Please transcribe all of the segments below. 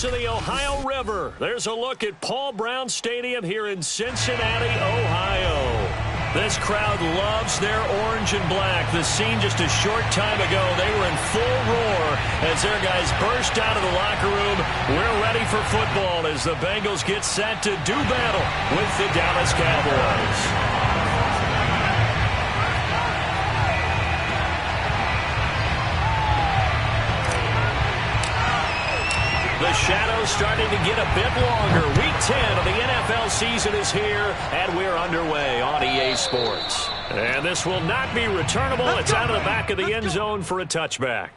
banks of the Ohio River. There's a look at Paul Brown Stadium here in Cincinnati, Ohio. This crowd loves their orange and black. The scene just a short time ago, they were in full roar as their guys burst out of the locker room. We're ready for football as the Bengals get set to do battle with the Dallas Cowboys. The shadow's starting to get a bit longer. Week 10 of the NFL season is here, and we're underway on EA Sports. And this will not be returnable. It's out of the back of the end zone for a touchback.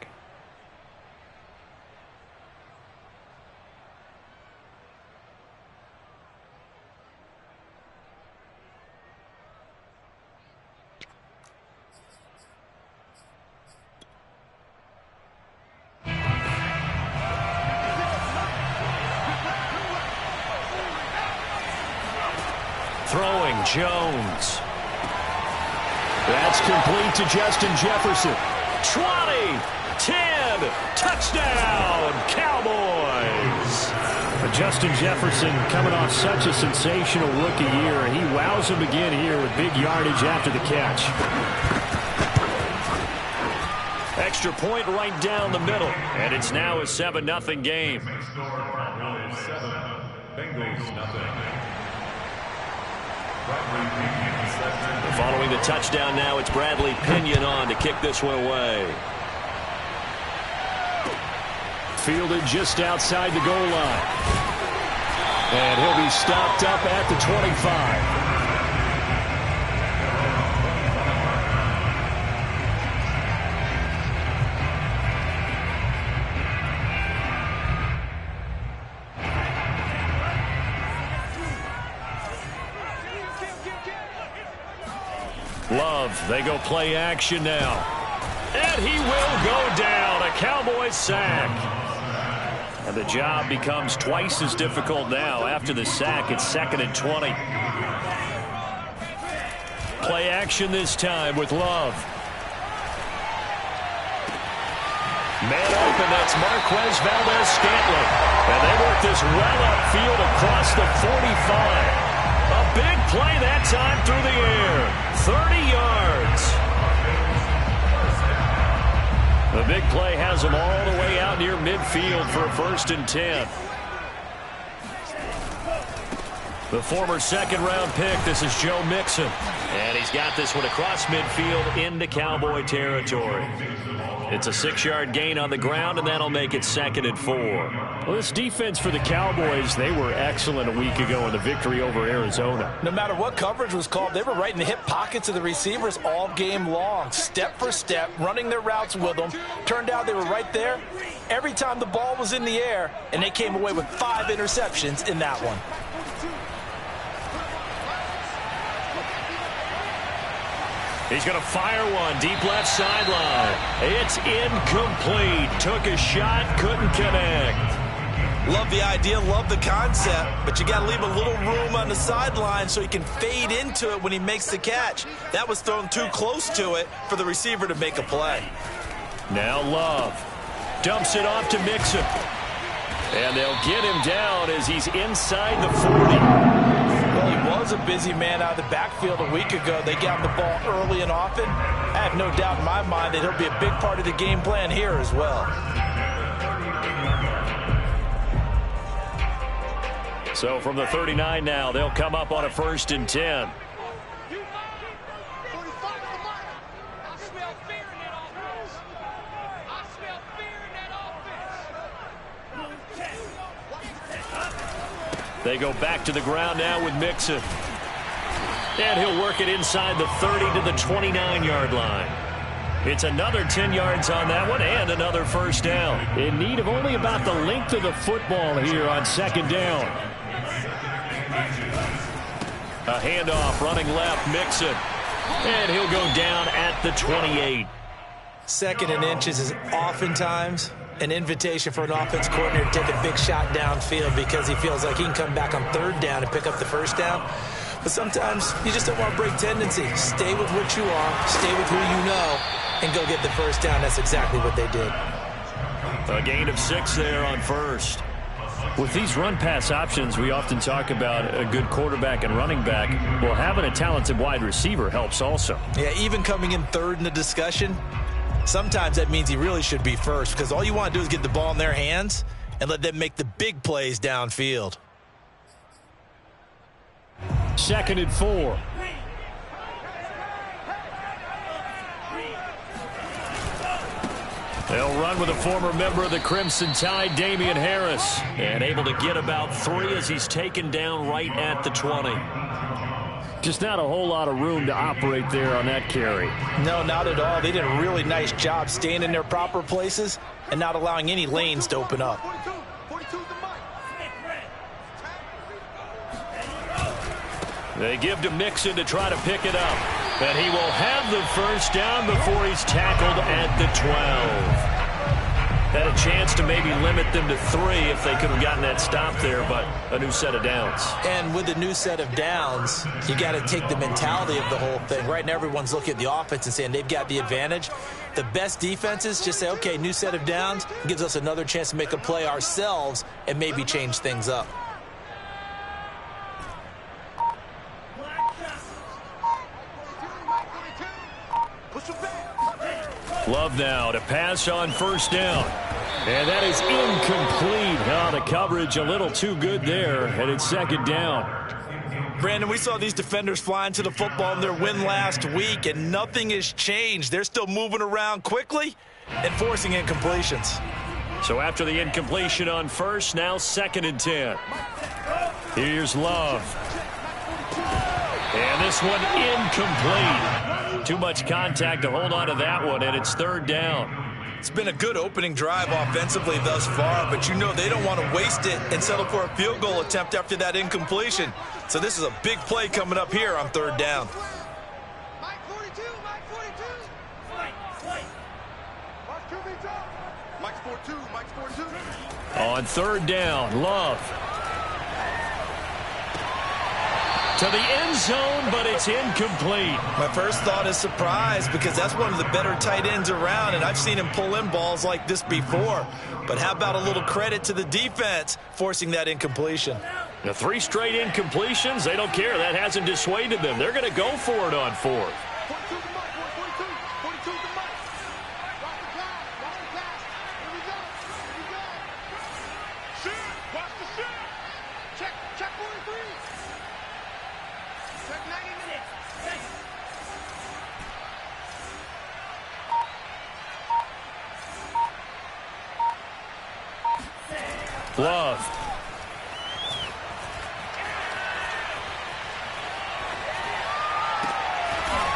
Throwing Jones. That's complete to Justin Jefferson. 20, 10, touchdown, Cowboys. Justin Jefferson coming off such a sensational rookie year, and he wows him again here with big yardage after the catch. Extra point right down the middle, and it's now a 7-0 game. Bengals nothing. Following the touchdown now, it's Bradley Pinion on to kick this one away. Fielded just outside the goal line. And he'll be stopped up at the 25. Love, they go play action now. And he will go down. A Cowboys sack. And the job becomes twice as difficult now. After the sack, it's 2nd and 20. Play action this time with Love. Man open, that's Marquez Valdez-Scantling. And they work this well upfield across the 45. A big play that time through the air. 30 yards. The big play has them all the way out near midfield for a 1st and 10. The former second-round pick, this is Joe Mixon. And he's got this one across midfield into Cowboy territory. It's a 6-yard gain on the ground, and that'll make it 2nd and 4. Well, this defense for the Cowboys, they were excellent a week ago in the victory over Arizona. No matter what coverage was called, they were right in the hip pockets of the receivers all game long. Step for step, running their routes with them. Turned out they were right there every time the ball was in the air, and they came away with 5 interceptions in that one. He's going to fire one deep left sideline. It's incomplete. Took a shot, couldn't connect. Love the idea, love the concept, but you got to leave a little room on the sideline so he can fade into it when he makes the catch. That was thrown too close to it for the receiver to make a play. Now Love dumps it off to Mixon. And they'll get him down as he's inside the 40. Well, he was a busy man out of the backfield a week ago. They got him the ball early and often. I have no doubt in my mind that he'll be a big part of the game plan here as well. So from the 39 now, they'll come up on a 1st and 10. They go back to the ground now with Mixon. And he'll work it inside the 30 to the 29-yard line. It's another 10 yards on that one and another 1st down. In need of only about the length of the football here on 2nd down. A handoff running left, Mixon. And he'll go down at the 28. 2nd and inches is oftentimes an invitation for an offense coordinator to take a big shot downfield because he feels like he can come back on 3rd down and pick up the 1st down. But sometimes you just don't want to break tendency. Stay with what you are, stay with who you know, and go get the 1st down. That's exactly what they did. A gain of 6 there on 1st. With these run-pass options, we often talk about a good quarterback and running back. Well, having a talented wide receiver helps also. Yeah, even coming in third in the discussion, sometimes that means he really should be first, because all you want to do is get the ball in their hands and let them make the big plays downfield. 2nd and 4. They'll run with a former member of the Crimson Tide, Damian Harris, and able to get about 3 as he's taken down right at the 20. Just not a whole lot of room to operate there on that carry. No, not at all. They did a really nice job staying in their proper places and not allowing any lanes to open up. They give to Mixon to try to pick it up. And he will have the first down before he's tackled at the 12. Had a chance to maybe limit them to 3 if they could have gotten that stop there, but a new set of downs. And with a new set of downs, you got to take the mentality of the whole thing. Right now, everyone's looking at the offense and saying they've got the advantage. The best defenses just say, okay, new set of downs gives us another chance to make a play ourselves and maybe change things up. Love now to pass on first down. And that is incomplete. Oh, the coverage a little too good there, and it's 2nd down. Brandon, we saw these defenders flying to the football in their win last week, and nothing has changed. They're still moving around quickly and forcing incompletions. So after the incompletion on first, now 2nd and 10. Here's Love. And this one incomplete. Too much contact to hold on to that one, and it's 3rd down. It's been a good opening drive offensively thus far, but you know they don't want to waste it and settle for a field goal attempt after that incompletion. So this is a big play coming up here on 3rd down. Mike 42, Mike 42. Mike's 42, Mike's 42. On 3rd down, Love. To the end zone, but it's incomplete. My first thought is surprise, because that's one of the better tight ends around, and I've seen him pull in balls like this before. But how about a little credit to the defense forcing that incompletion? The 3 straight incompletions, they don't care. That hasn't dissuaded them. They're going to go for it on 4th. 42 to Mike, 42, 42 to Mike. Watch the pass, watch the pass. Here we go, here we go. Shoot, watch the shoot. Check 43. Check 90 minutes. Love.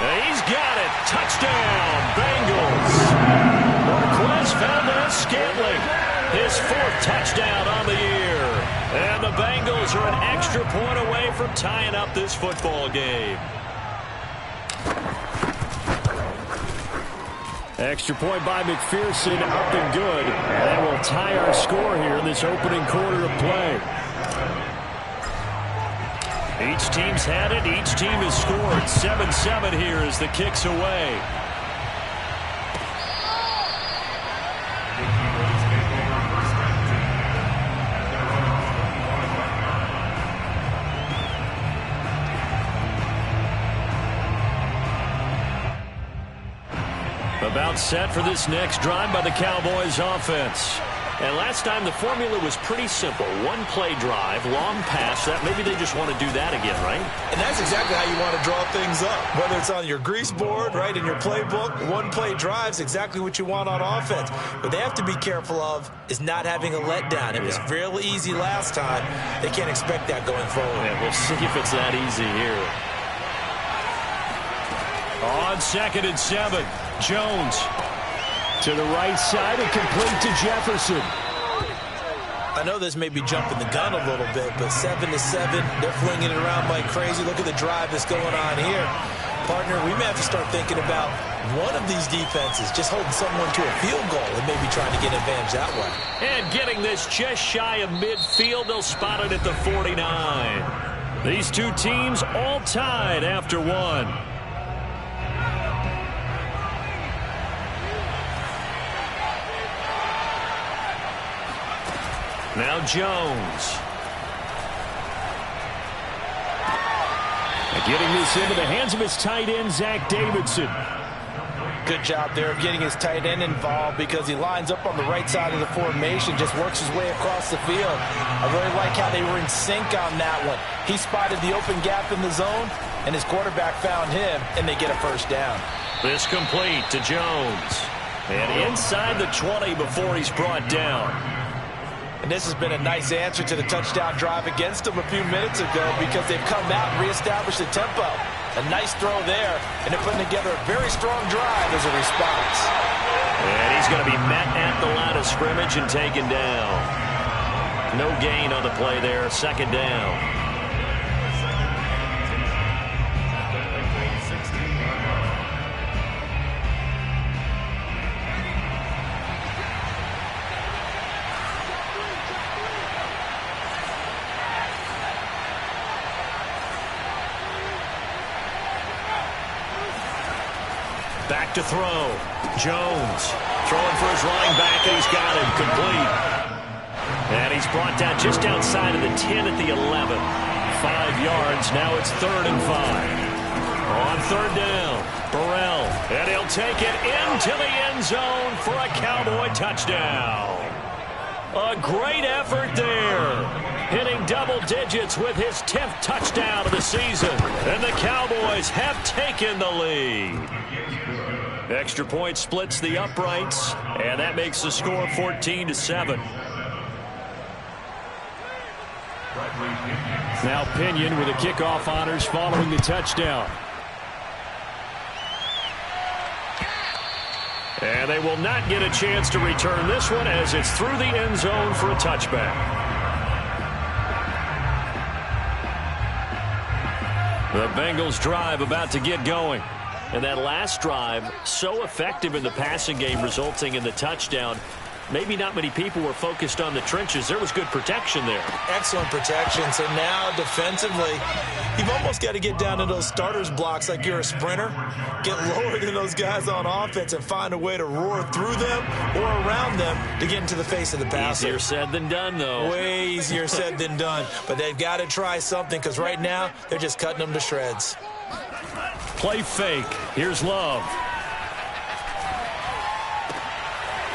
He's got it. Touchdown, Bengals. Marquez Valdez-Scantling, his 4th touchdown on the year. And the Bengals are an extra point away from tying up this football game. Extra point by McPherson, up and good. And that will tie our score here in this opening quarter of play. Each team's had it. Each team has scored. 7-7 here as the kick's away. About set for this next drive by the Cowboys offense. And last time the formula was pretty simple. 1-play drive, long pass. That maybe they just want to do that again, right? And that's exactly how you want to draw things up. Whether it's on your grease board, right, in your playbook, 1-play drive's exactly what you want on offense. What they have to be careful of is not having a letdown. It was fairly easy last time. They can't expect that going forward. Yeah, we'll see if it's that easy here. On 2nd and 7, Jones. To the right side and complete to Jefferson. I know this may be jumping the gun a little bit, but 7-7, they're flinging it around like crazy. Look at the drive that's going on here. Partner, we may have to start thinking about one of these defenses just holding someone to a field goal and maybe trying to get advantage that way. And getting this just shy of midfield, they'll spot it at the 49. These two teams all tied after 1. Now Jones. And getting this into the hands of his tight end, Zach Davidson. Good job there of getting his tight end involved because he lines up on the right side of the formation, just works his way across the field. I really like how they were in sync on that one. He spotted the open gap in the zone, and his quarterback found him, and they get a first down. This complete to Jones. And inside the 20 before he's brought down. And this has been a nice answer to the touchdown drive against them a few minutes ago because they've come out and reestablished the tempo. A nice throw there, and they're putting together a very strong drive as a response. And he's going to be met at the line of scrimmage and taken down. No gain on the play there, second down. Back to throw. Jones throwing for his running back, and he's got him complete. And he's brought down just outside of the 10 at the 11. 5 yards. Now it's 3rd and 5. On 3rd down, Burrell. And he'll take it into the end zone for a Cowboy touchdown. A great effort there. Hitting double digits with his 10th touchdown of the season. And the Cowboys have taken the lead. Extra point splits the uprights, and that makes the score 14-7. Now Pinion with the kickoff honors following the touchdown. And they will not get a chance to return this one as it's through the end zone for a touchback. The Bengals drive about to get going. And that last drive, so effective in the passing game, resulting in the touchdown. Maybe not many people were focused on the trenches. There was good protection there. Excellent protection. So now defensively, you've almost got to get down to those starters blocks like you're a sprinter. Get lower than those guys on offense and find a way to roar through them or around them to get into the face of the passer. Easier said than done, though. Way easier said than done. But they've got to try something because right now they're just cutting them to shreds. Play fake. Here's Love.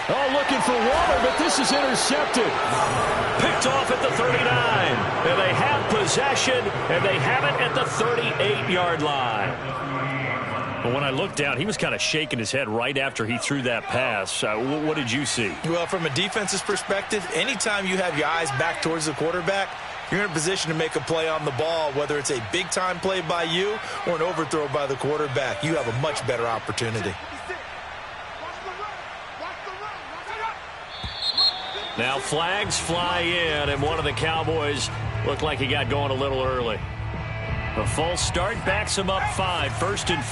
Oh, looking for Waller, but this is intercepted. Picked off at the 39. And they have possession, and they have it at the 38-yard line. But when I looked down, he was kind of shaking his head right after he threw that pass. What did you see? Well, from a defense's perspective, anytime you have your eyes back towards the quarterback, you're in a position to make a play on the ball, whether it's a big-time play by you or an overthrow by the quarterback. You have a much better opportunity. Now flags fly in, and one of the Cowboys looked like he got going a little early. A false start backs him up 5, 1st and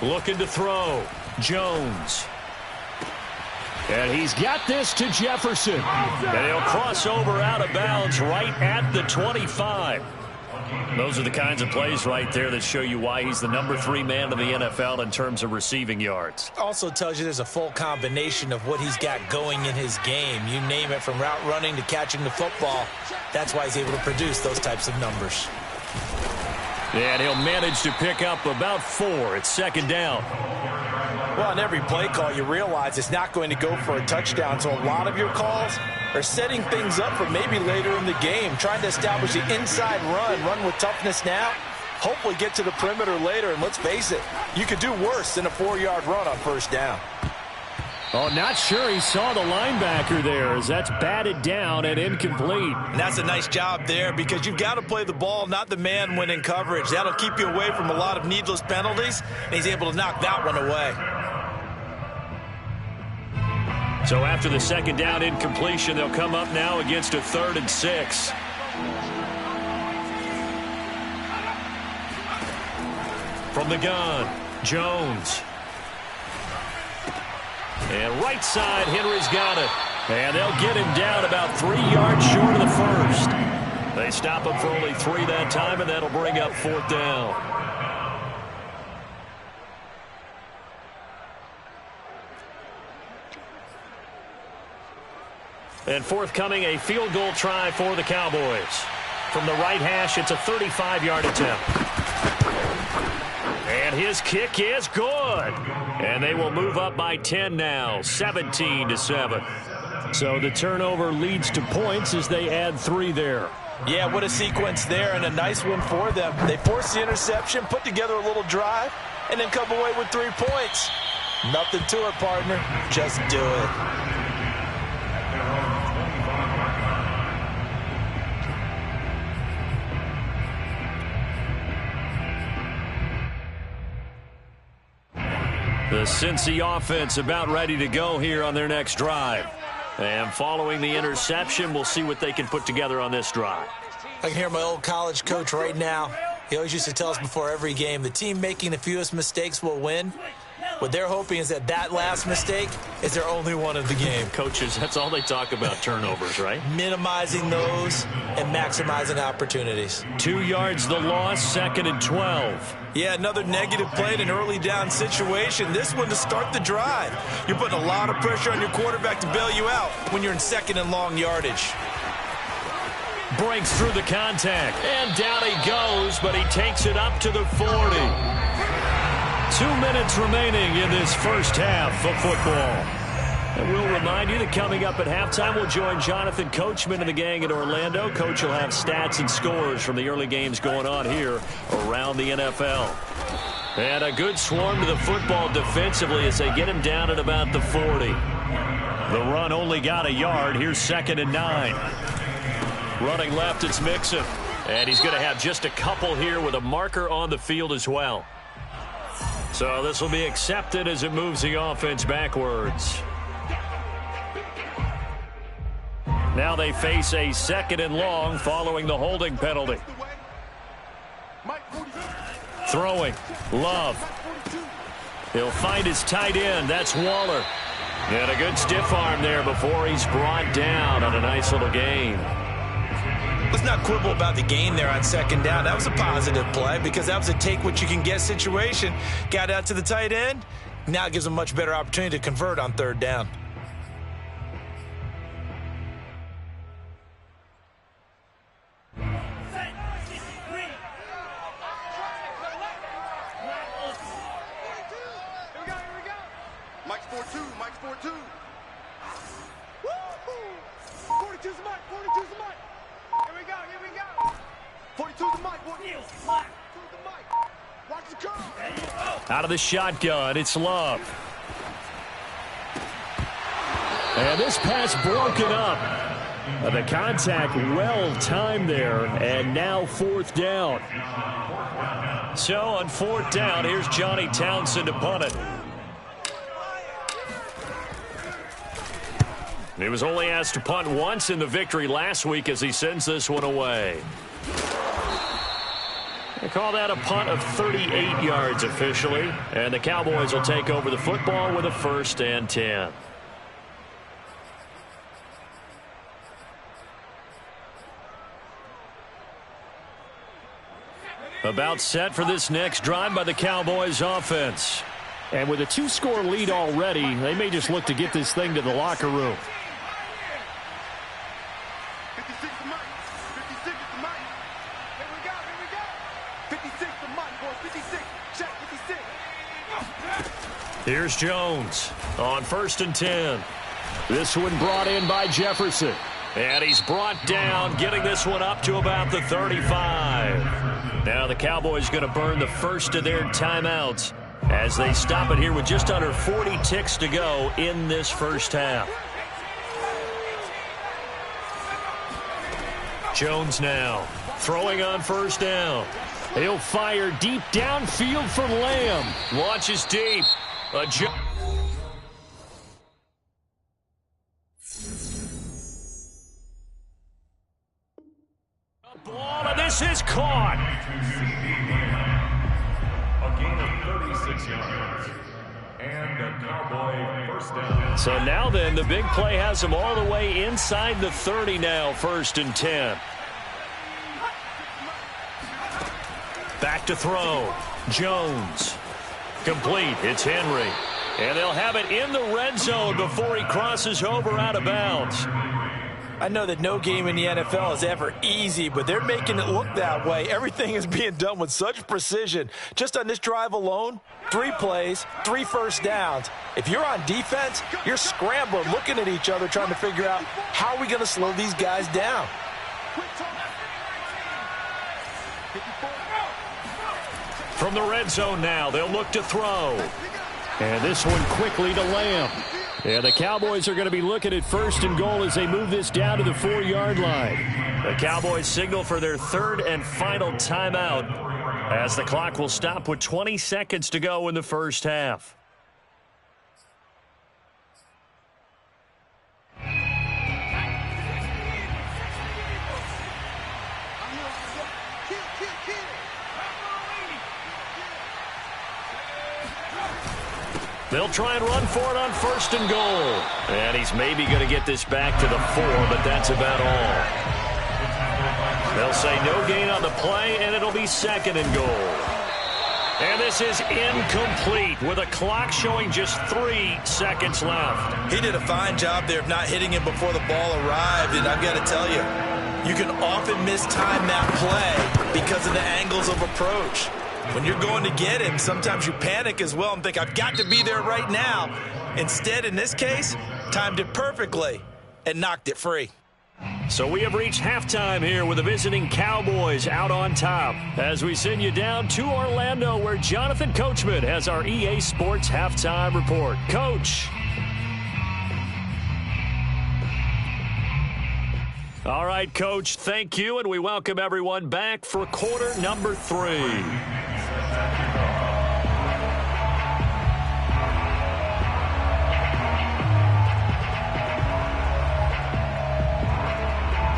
15. Looking to throw. Jones. And he's got this to Jefferson. And he'll cross over out of bounds right at the 25. Those are the kinds of plays right there that show you why he's the number 3 man in the NFL in terms of receiving yards. Also tells you there's a full combination of what he's got going in his game. You name it, from route running to catching the football. That's why he's able to produce those types of numbers. And he'll manage to pick up about 4. It's 2nd down. Well, on every play call, you realize it's not going to go for a touchdown. So a lot of your calls are setting things up for maybe later in the game, trying to establish the inside run with toughness now, hopefully get to the perimeter later. And let's face it, you could do worse than a 4-yard run on 1st down. Oh, not sure he saw the linebacker there as that's batted down and incomplete. And that's a nice job there because you've got to play the ball, not the man when in coverage. That'll keep you away from a lot of needless penalties, and he's able to knock that one away. So after the 2nd down incompletion, they'll come up now against a 3rd and 6. From the gun, Jones. And right side, Henry's got it. And they'll get him down about 3 yards short of the 1st. They stop him for only 3 that time, and that'll bring up 4th down. And forthcoming, a field goal try for the Cowboys. From the right hash, it's a 35-yard attempt. And his kick is good. And they will move up by 10 now, 17-7. So the turnover leads to points as they add 3 there. Yeah, what a sequence there, and a nice one for them. They forced the interception, put together a little drive, and then come away with 3 points. Nothing to it, partner. Just do it. The Cincy offense about ready to go here on their next drive. And following the interception, we'll see what they can put together on this drive. I can hear my old college coach right now. He always used to tell us before every game, the team making the fewest mistakes will win. What they're hoping is that last mistake is their only one of the game. Coaches, that's all they talk about, turnovers, right? Minimizing those and maximizing opportunities. 2 yards the loss, 2nd and 12. Yeah, another negative play in an early down situation. This one to start the drive. You're putting a lot of pressure on your quarterback to bail you out when you're in 2nd and long yardage. Breaks through the contact, and down he goes, but he takes it up to the 40. 2 minutes remaining in this first half of football. And we'll remind you that coming up at halftime, we'll join Jonathan Coachman and the gang in Orlando. Coach will have stats and scores from the early games going on here around the NFL. And a good swarm to the football defensively as they get him down at about the 40. The run only got a yard. Here's 2nd and 9. Running left, it's Mixon. And he's going to have just a couple here with a marker on the field as well. So this will be accepted as it moves the offense backwards. Now they face a 2nd and long following the holding penalty. Throwing. Love. He'll find his tight end. That's Waller. And a good stiff arm there before he's brought down on a nice little gain. Let's not quibble about the gain there on 2nd down. That was a positive play because that was a take-what-you-can-get situation. Got out to the tight end. Now it gives them a much better opportunity to convert on 3rd down. Mike's 4-2. Mike's 4-2. Woo-hoo! 42's the Mike. 42's the Mike. Here we go. Here we go. 42's the Mike. 42's the Mike. Watch the curve. Out of the shotgun, it's Love. And this pass broken up. The contact well timed there, and now 4th down. So on 4th down, here's Johnny Townsend to punt it. He was only asked to punt once in the victory last week as he sends this one away. They call that a punt of 38 yards officially, and the Cowboys will take over the football with a 1st and 10. About set for this next drive by the Cowboys offense. And with a 2-score lead already, they may just look to get this thing to the locker room. 56 the Mike. 56 is the Mike. Here we go. Here we go. 56 the Mike, boys. 56. Check 56. Here's Jones on 1st and 10. This one brought in by Jefferson. And he's brought down, getting this one up to about the 35. Now the Cowboys going to burn the first of their timeouts as they stop it here with just under 40 ticks to go in this first half. Jones now throwing on 1st down. He'll fire deep downfield for Lamb. Launches deep. A ball, and this is caught. A gain of 36 yards. And a Cowboy 1st down. So now then, the big play has him all the way inside the 30 now, 1st and 10. Back to throw. Jones. Complete. It's Henry. And they'll have it in the red zone before he crosses over out of bounds. I know that no game in the NFL is ever easy, but they're making it look that way. Everything is being done with such precision. Just on this drive alone, 3 plays, 3 first downs. If you're on defense, you're scrambling, looking at each other, trying to figure out how are we going to slow these guys down. From the red zone now, they'll look to throw. And this one quickly to Lamb. And the Cowboys are going to be looking at 1st and goal as they move this down to the 4-yard line. The Cowboys signal for their 3rd and final timeout as the clock will stop with 20 seconds to go in the first half. They'll try and run for it on 1st and goal. And he's maybe going to get this back to the 4, but that's about all. They'll say no gain on the play, and it'll be 2nd and goal. And this is incomplete with a clock showing just 3 seconds left. He did a fine job there of not hitting it before the ball arrived, and I've got to tell you, you can often mistime that play because of the angles of approach. When you're going to get him, sometimes you panic as well and think, I've got to be there right now. Instead, in this case, timed it perfectly and knocked it free. So we have reached halftime here with the visiting Cowboys out on top as we send you down to Orlando where Jonathan Coachman has our EA Sports halftime report. Coach. All right, Coach, thank you, and we welcome everyone back for quarter number 3.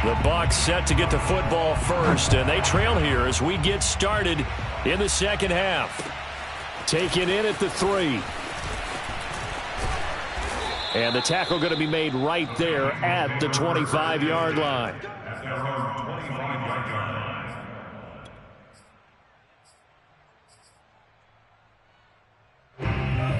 The Bucs set to get the football first, and they trail here as we get started in the second half. Taken in at the 3. And the tackle going to be made right there at the 25-yard line.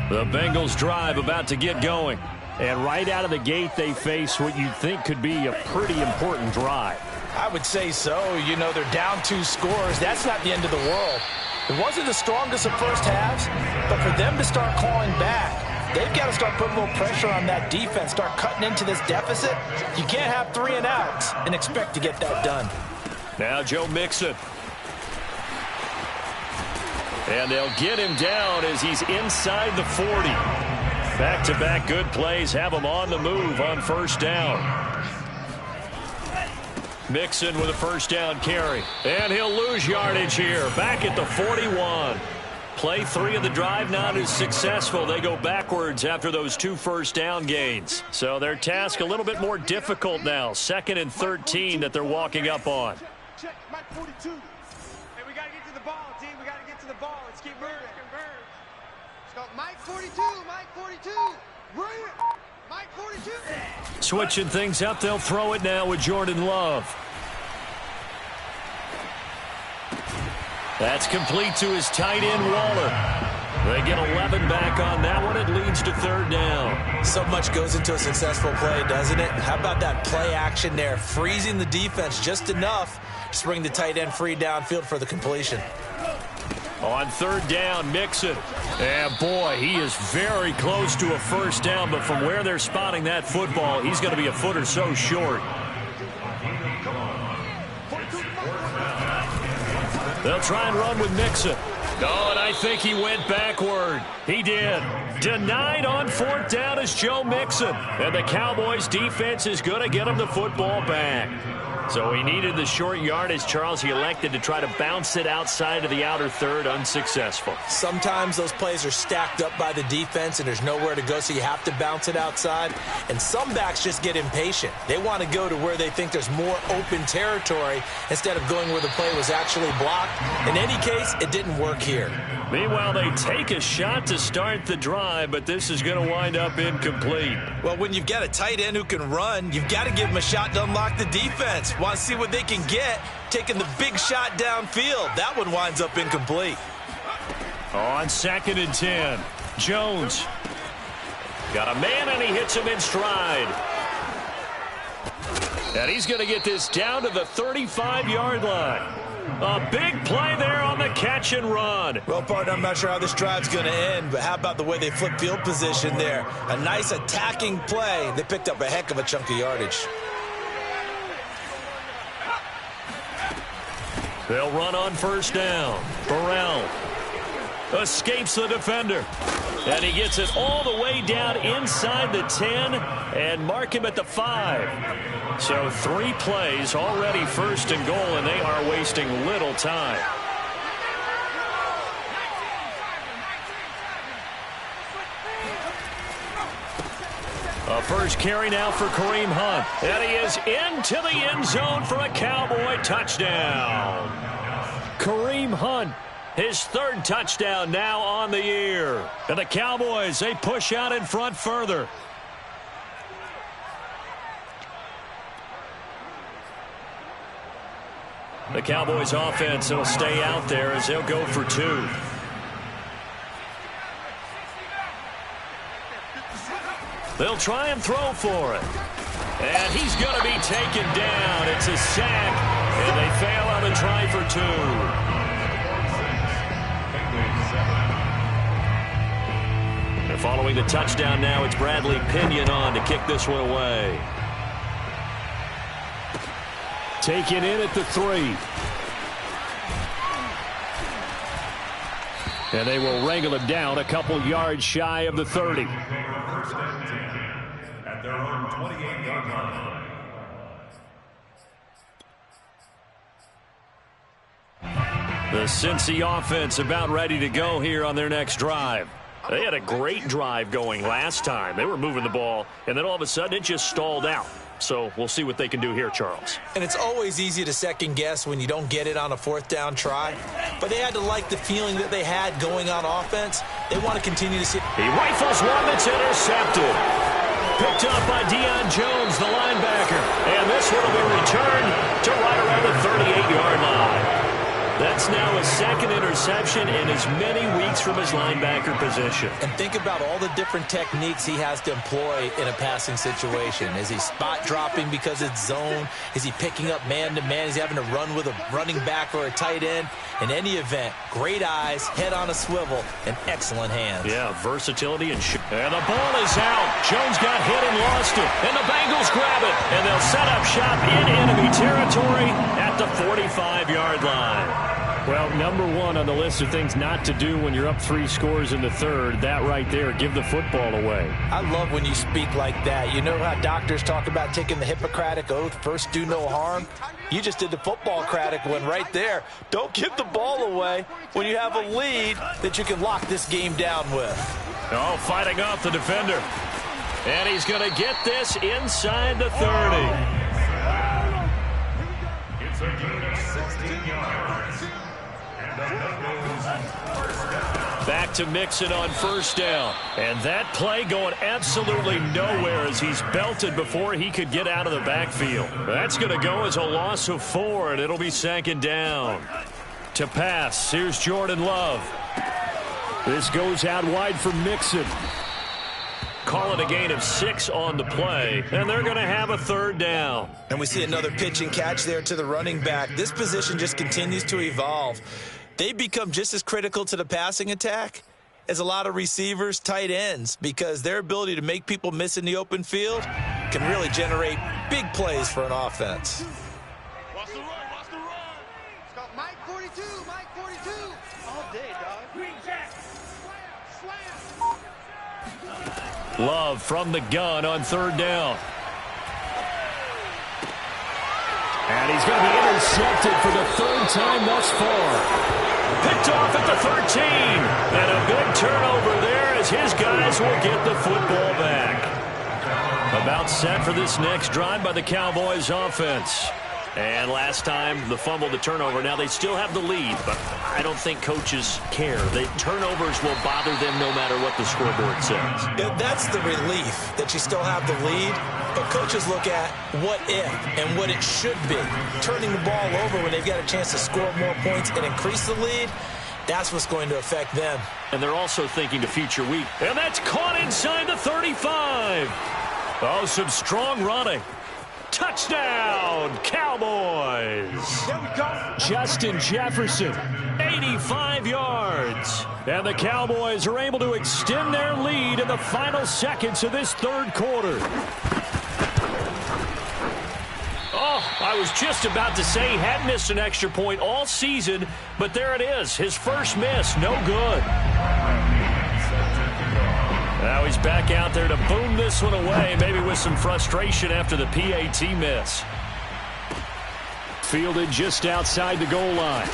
The Bengals drive about to get going. And right out of the gate, they face what you'd think could be a pretty important drive. I would say so. You know, they're down 2 scores. That's not the end of the world. It wasn't the strongest of first halves, but for them to start clawing back, they've got to start putting a little pressure on that defense, start cutting into this deficit. You can't have 3 and outs and expect to get that done. Now Joe Mixon. And they'll get him down as he's inside the 40. Back-to-back good plays have him on the move on 1st down. Mixon with a 1st down carry. And he'll lose yardage here. Back at the 41. Play 3 of the drive not as successful. They go backwards after those 2 first down gains. So their task a little bit more difficult now. 2nd and 13 that they're walking up on. Check, Mike 42. Hey, we got to get to the ball, team. We got to get to the ball. Let's keep moving. Let's go. Mike 42. Mike 42. Bring it. Mike 42. Switching things up, they'll throw it now with Jordan Love. That's complete to his tight end, Waller. They get 11 back on that one. It leads to 3rd down. So much goes into a successful play, doesn't it? How about that play action there? Freezing the defense just enough to bring the tight end free downfield for the completion. On 3rd down, Mixon. And boy, he is very close to a 1st down, but from where they're spotting that football, he's going to be a foot or so short. They'll try and run with Mixon. Oh, and I think he went backward. He did. Denied on 4th down is Joe Mixon. And the Cowboys defense is going to get him the football back. So he needed the short yardage, Charles. He elected to try to bounce it outside of the outer 3rd, unsuccessful. Sometimes those plays are stacked up by the defense and there's nowhere to go, so you have to bounce it outside. And some backs just get impatient. They want to go to where they think there's more open territory instead of going where the play was actually blocked. In any case, it didn't work here. Meanwhile, they take a shot to start the drive, but this is going to wind up incomplete. Well, when you've got a tight end who can run, you've got to give him a shot to unlock the defense. Want to see what they can get, taking the big shot downfield. That one winds up incomplete. On 2nd and 10, Jones. Got a man, and he hits him in stride. And he's going to get this down to the 35-yard line. A big play there on the catch and run. Well, partner, I'm not sure how this drive's going to end, but how about the way they flip field position there? A nice attacking play. They picked up a heck of a chunk of yardage. They'll run on first down. Burrell escapes the defender. And he gets it all the way down inside the 10 and mark him at the 5. So 3 plays already 1st and goal, and they are wasting little time. A first carry now for Kareem Hunt. And he is into the end zone for a Cowboy touchdown. Kareem Hunt, his 3rd touchdown now on the year. And the Cowboys, they push out in front further. The Cowboys offense will stay out there as they'll go for 2. They'll try and throw for it. And he's going to be taken down. It's a sack, and they fail on the try for 2. And following the touchdown now, it's Bradley Pinion on to kick this one away. Taken in at the 3. And they will wrangle him down a couple yards shy of the 30. At their own 28-yard line. The Cincy offense about ready to go here on their next drive. They had a great drive going last time. They were moving the ball, and then all of a sudden it just stalled out. So we'll see what they can do here, Charles. And it's always easy to second guess when you don't get it on a 4th down try. But they had to like the feeling that they had going on offense. They want to continue to see. He rifles one that's intercepted. Picked up by Deion Jones, the linebacker. And this one will be returned to right around the 38-yard line. That's now his 2nd interception in as many weeks from his linebacker position. And think about all the different techniques he has to employ in a passing situation. Is he spot dropping because it's zone? Is he picking up man-to-man? Is he having to run with a running back or a tight end? In any event, great eyes, head on a swivel, and excellent hands. Yeah, versatility and the ball is out. Jones got hit and lost it. And the Bengals grab it. And they'll set up shop in enemy territory at the 45-yard line. Well, number 1 on the list of things not to do when you're up 3 scores in the 3rd, that right there, give the football away. I love when you speak like that. You know how doctors talk about taking the Hippocratic Oath, first do no harm? You just did the football-cratic one right there. Don't give the ball away when you have a lead that you can lock this game down with. Oh, fighting off the defender. And he's going to get this inside the 30. It's a gain of 16 yards. Back to Mixon on first down. And that play going absolutely nowhere as he's belted before he could get out of the backfield. That's going to go as a loss of 4, and it'll be 2nd down. To pass, here's Jordan Love. This goes out wide for Mixon. Call it a gain of 6 on the play, and they're going to have a 3rd down. And we see another pitch and catch there to the running back. This position just continues to evolve. They become just as critical to the passing attack as a lot of receivers, tight ends, because their ability to make people miss in the open field can really generate big plays for an offense. Watch the run, watch the run. It's got Mike 42, Mike 42. All day, dog. Green Jack. Slam. Love from the gun on 3rd down. And he's going to be intercepted for the 3rd time thus far. Picked off at the 13. And a big turnover there as his guys will get the football back. About set for this next drive by the Cowboys offense. And last time, the fumble, the turnover. Now, they still have the lead, but I don't think coaches care. The turnovers will bother them no matter what the scoreboard says. Yeah, that's the relief, that you still have the lead. But coaches look at what if and what it should be. Turning the ball over when they've got a chance to score more points and increase the lead, that's what's going to affect them. And they're also thinking to future week. And that's caught inside the 35. Oh, some strong running. Touchdown, Cowboys. There we go. Justin Jefferson, 85 yards. And the Cowboys are able to extend their lead in the final seconds of this third quarter. Oh, I was just about to say he hadn't missed an extra point all season, but there it is. His first miss, no good. Now he's back out there to boom this one away, maybe with some frustration after the PAT miss. Fielded just outside the goal line.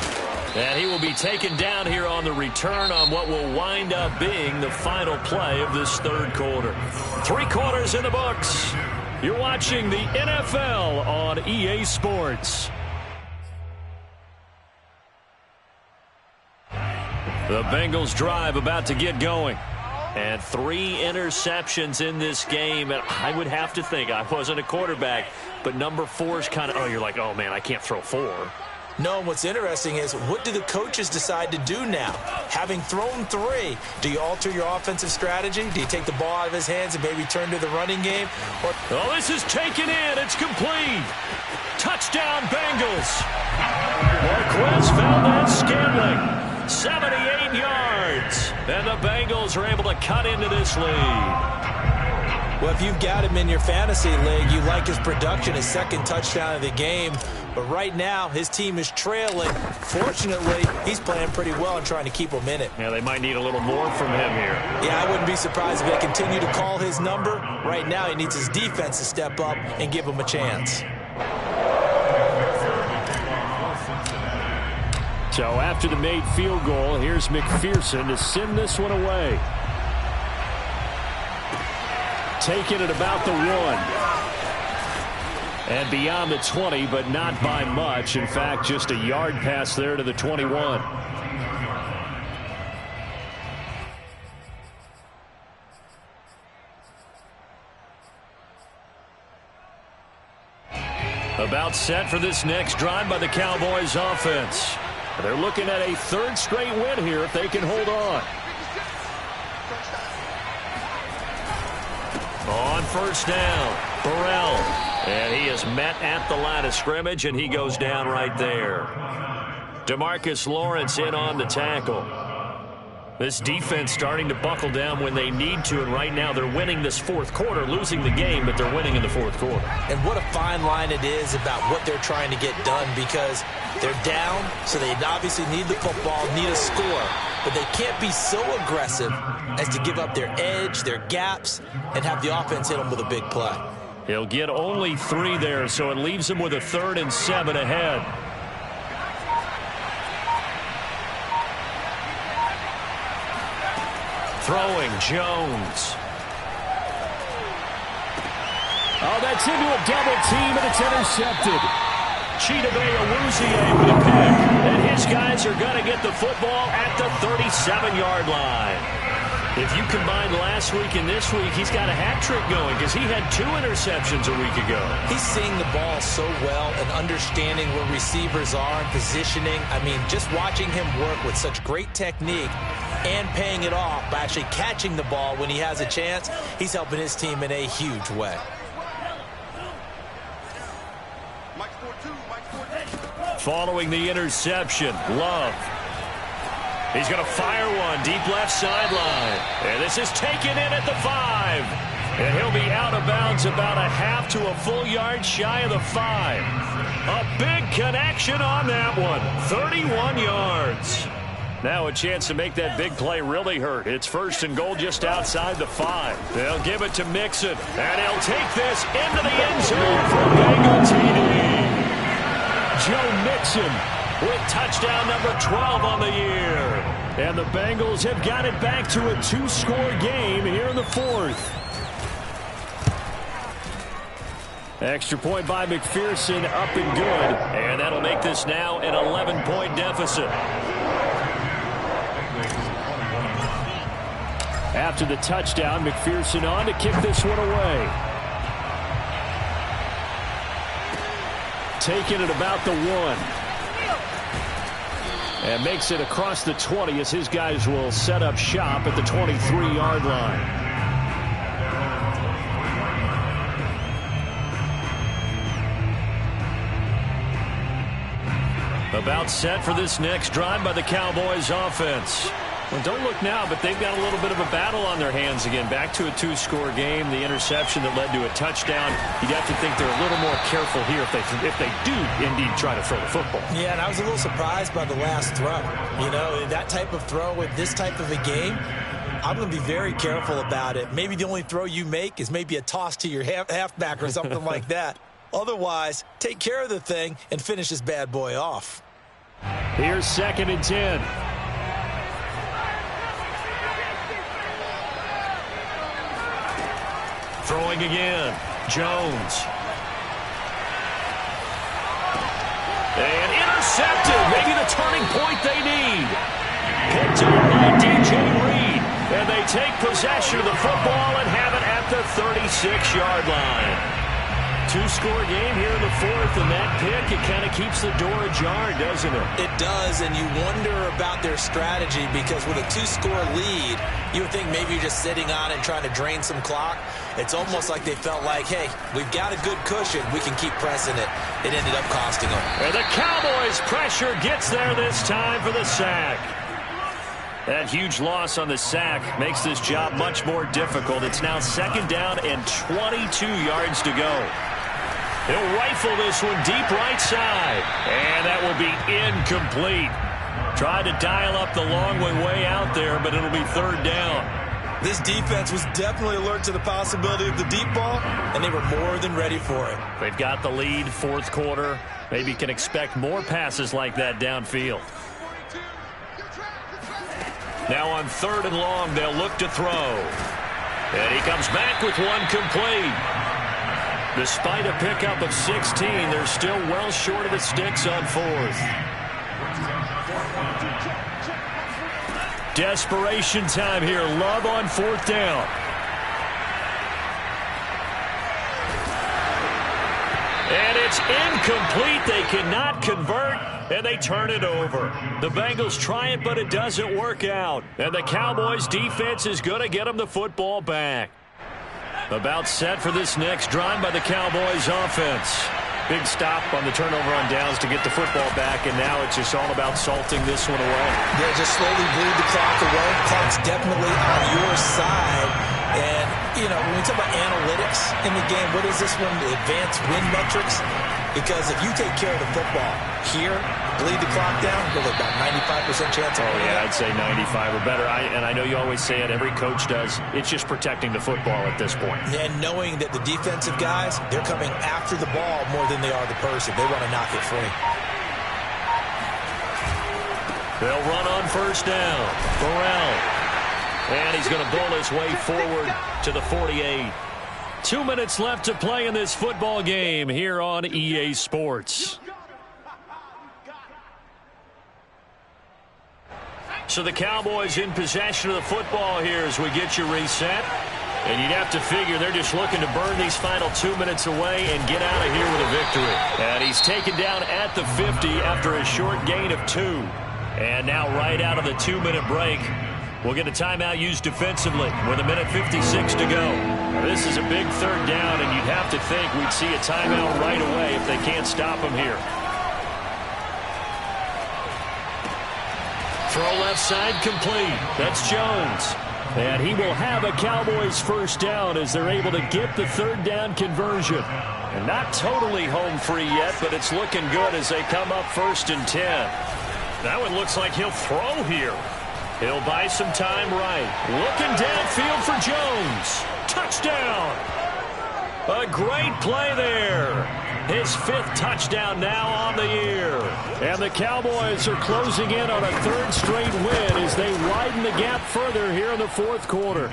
And he will be taken down here on the return on what will wind up being the final play of this third quarter. 3 quarters in the books. You're watching the NFL on EA Sports. The Bengals drive about to get going. And 3 interceptions in this game. And I would have to think, I wasn't a quarterback, but number 4 is kind of, oh, you're like, oh, man, I can't throw 4. No, and what's interesting is, what do the coaches decide to do now? Having thrown 3, do you alter your offensive strategy? Do you take the ball out of his hands and maybe turn to the running game? Or oh, this is taken in. It's complete. Touchdown, Bengals. Marquez Valdez-Scantling. 78 yards. And the Bengals are able to cut into this lead. Well, if you've got him in your fantasy league, you like his production, his second touchdown of the game. But right now, his team is trailing. Fortunately, he's playing pretty well and trying to keep them in it. Yeah, they might need a little more from him here. Yeah, I wouldn't be surprised if they continue to call his number. Right now, he needs his defense to step up and give him a chance. So after the made field goal, here's McPherson to send this one away. Taking it about the 1. And beyond the 20, but not by much. In fact, just a yard pass there to the 21. About set for this next drive by the Cowboys offense. They're looking at a 3rd straight win here if they can hold on. On first down, Burrell. And he is met at the line of scrimmage, and he goes down right there. DeMarcus Lawrence in on the tackle. This defense starting to buckle down when they need to, and right now they're winning this 4th quarter, losing the game, but they're winning in the 4th quarter. And what a fine line it is about what they're trying to get done, because they're down, so they obviously need the football, need a score, but they can't be so aggressive as to give up their edge, their gaps, and have the offense hit them with a big play. He'll get only 3 there, so it leaves him with a 3rd and 7 ahead. Throwing, Jones. Oh, that's into a double team, and it's intercepted. Chidobe Awuzie with a pick, and his guys are going to get the football at the 37-yard line. If you combine last week and this week, he's got a hat trick going because he had 2 interceptions a week ago. He's seeing the ball so well and understanding where receivers are and positioning. I mean, just watching him work with such great technique and paying it off by actually catching the ball when he has a chance, he's helping his team in a huge way. Following the interception, Love. He's going to fire one deep left sideline. And this is taken in at the 5. And he'll be out of bounds about a half to a full yard shy of the 5. A big connection on that one. 31 yards. Now a chance to make that big play really hurt. It's 1st and goal just outside the 5. They'll give it to Mixon. And he'll take this into the end zone for a Bengal TD. Joe Mixon with touchdown number 12 on the year. And the Bengals have got it back to a 2-score game here in the 4th. Extra point by McPherson, up and good. And that'll make this now an 11-point deficit. After the touchdown, McPherson on to kick this one away. Taking it about the 1. And makes it across the 20 as his guys will set up shop at the 23-yard line. About set for this next drive by the Cowboys offense. Well, don't look now, but they've got a little bit of a battle on their hands again. Back to a two-score game. The interception that led to a touchdown. You'd have to think they're a little more careful here if they do indeed try to throw the football. Yeah, and I was a little surprised by the last throw. You know, that type of throw with this type of a game, I'm going to be very careful about it. Maybe the only throw you make is maybe a toss to your halfback or something like that. Otherwise, take care of the thing and finish this bad boy off. Here's 2nd and 10. Throwing again. Jones. And intercepted. Maybe the turning point they need. Picked up by DJ Reed. And they take possession of the football and have it at the 36-yard line. Two-score game here in the 4th, and that pick, it kind of keeps the door ajar, doesn't it? It does, and you wonder about their strategy because with a two-score lead, you would think maybe you're just sitting on it and trying to drain some clock. It's almost like they felt like, hey, we've got a good cushion. We can keep pressing it. It ended up costing them. And the Cowboys' pressure gets there this time for the sack. That huge loss on the sack makes this job much more difficult. It's now 2nd down and 22 yards to go. He'll rifle this one deep right side. And that will be incomplete. Tried to dial up the long way out there, but it'll be 3rd down. This defense was definitely alert to the possibility of the deep ball, and they were more than ready for it. They've got the lead, 4th quarter. Maybe can expect more passes like that downfield. Now on 3rd and long, they'll look to throw. And he comes back with one complete. Despite a pickup of 16, they're still well short of the sticks on 4th. Desperation time here. Love on 4th down. And it's incomplete. They cannot convert, and they turn it over. The Bengals try it, but it doesn't work out. And the Cowboys' defense is going to get them the football back. About set for this next drive by the Cowboys offense. Big stop on the turnover on downs to get the football back, and now it's just all about salting this one away. Yeah, just slowly bleed the clock away. Clock's definitely on your side. And, you know, when we talk about analytics in the game, what is this one? The advanced win metrics? Because if you take care of the football here, bleed the clock down, really about 95% chance of winning. Yeah, I'd say 95 or better. And I know you always say it, every coach does. It's just protecting the football at this point. And knowing that the defensive guys, they're coming after the ball more than they are the person. They want to knock it free. They'll run on 1st down. Burrell. And he's going to bull his way forward to the 48. 2 minutes left to play in this football game here on EA Sports. So the Cowboys in possession of the football here as we get you reset. And you'd have to figure they're just looking to burn these final 2 minutes away and get out of here with a victory. And he's taken down at the 50 after a short gain of 2. And now right out of the 2-minute break, we'll get a timeout used defensively with 1:56 to go. This is a big 3rd down, and you'd have to think we'd see a timeout right away if they can't stop him here. Throw left side complete. That's Jones. And he will have a Cowboys 1st down as they're able to get the 3rd down conversion. And not totally home free yet, but it's looking good as they come up 1st and 10. That one looks like he'll throw here. He'll buy some time right. Looking downfield for Jones. Touchdown. A great play there. His 5th touchdown now on the year. And the Cowboys are closing in on a 3rd straight win as they widen the gap further here in the 4th quarter.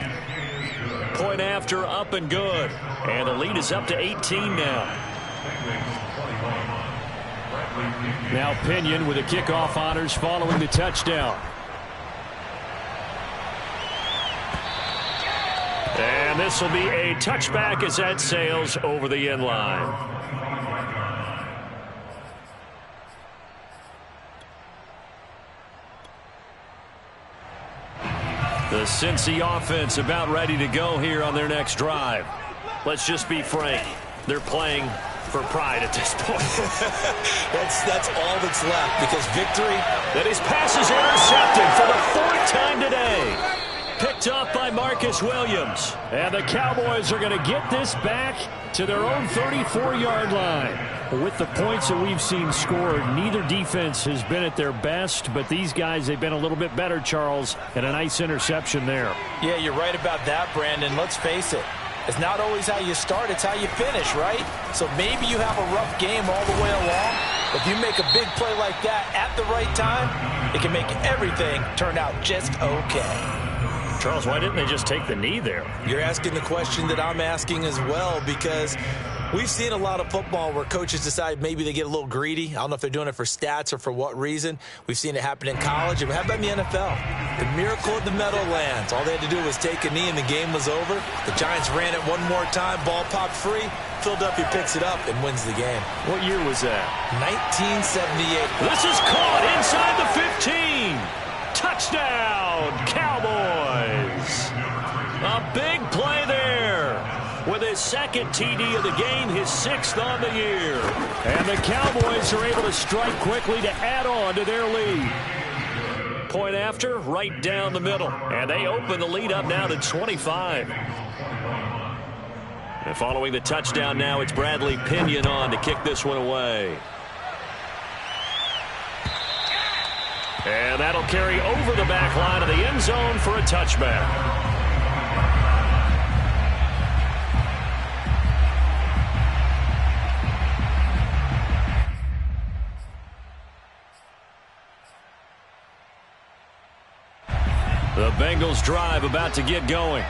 Point after, up and good. And the lead is up to 18 now. Now Pinion with the kickoff honors following the touchdown. And this will be a touchback as that sails over the end line. The Cincy offense about ready to go here on their next drive. Let's just be frank. They're playing for Pride at this point. That's all that's left, because victory. That his pass is intercepted for the 4th time today. Picked up by Marcus Williams. And the Cowboys are going to get this back to their own 34-yard line. With the points that we've seen scored, neither defense has been at their best, but these guys, they've been a little bit better, Charles, and a nice interception there. Yeah, you're right about that, Brandon. Let's face it. It's not always how you start, it's how you finish, right? So maybe you have a rough game all the way along. If you make a big play like that at the right time, it can make everything turn out just okay. Charles, why didn't they just take the knee there? You're asking the question that I'm asking as well, because we've seen a lot of football where coaches decide maybe they get a little greedy. I don't know if they're doing it for stats or for what reason. We've seen it happen in college, and how about in the NFL? The miracle of the Meadowlands. All they had to do was take a knee, and the game was over. The Giants ran it one more time, ball popped free. Philadelphia picks it up and wins the game. What year was that? 1978. This is caught inside the 15. Touchdown, Cowboys. A big play there. With his 2nd TD of the game, his 6th on the year. And the Cowboys are able to strike quickly to add on to their lead. Point after, right down the middle. And they open the lead up now to 25. And following the touchdown now, it's Bradley Pinion on to kick this one away. And that'll carry over the back line of the end zone for a touchback. The Bengals drive about to get going.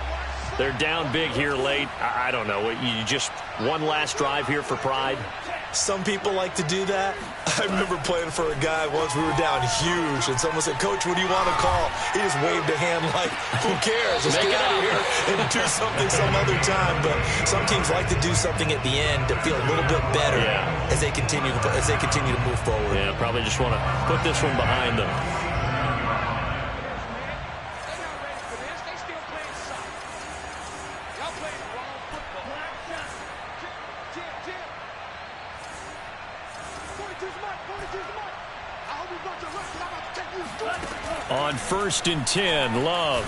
They're down big here late. I don't know. You just one last drive here for Pride? Some people like to do that. I remember playing for a guy once. We were down huge, and someone said, "Coach, what do you want to call?" He just waved a hand like, "Who cares? Let's get out of here and do something some other time." But some teams like to do something at the end to feel a little bit better as they continue to move forward. Yeah, probably just want to put this one behind them. On 1st and 10, Love.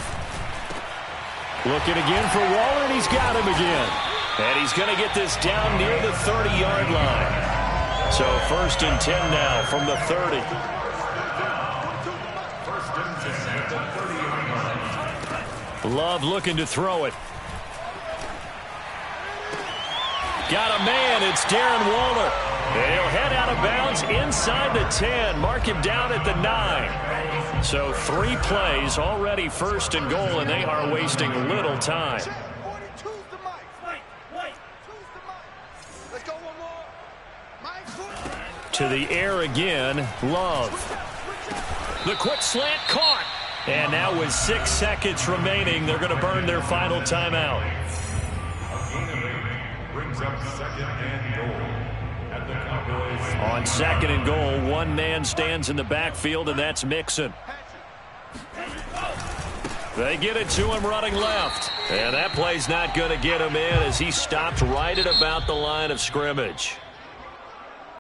Looking again for Waller, and he's got him again. And he's going to get this down near the 30-yard line. So 1st and 10 now from the 30. Love looking to throw it. Got a man. It's Darren Waller. And he'll head out of bounds inside the 10. Mark him down at the 9. So 3 plays already 1st and goal, and they are wasting little time. To the air again, Love. The quick slant caught. And now with 6 seconds remaining, they're going to burn their final timeout. Brings up 2nd and goal. On 2nd and goal, one man stands in the backfield, and that's Mixon. They get it to him running left. And that play's not going to get him in as he stopped right at about the line of scrimmage.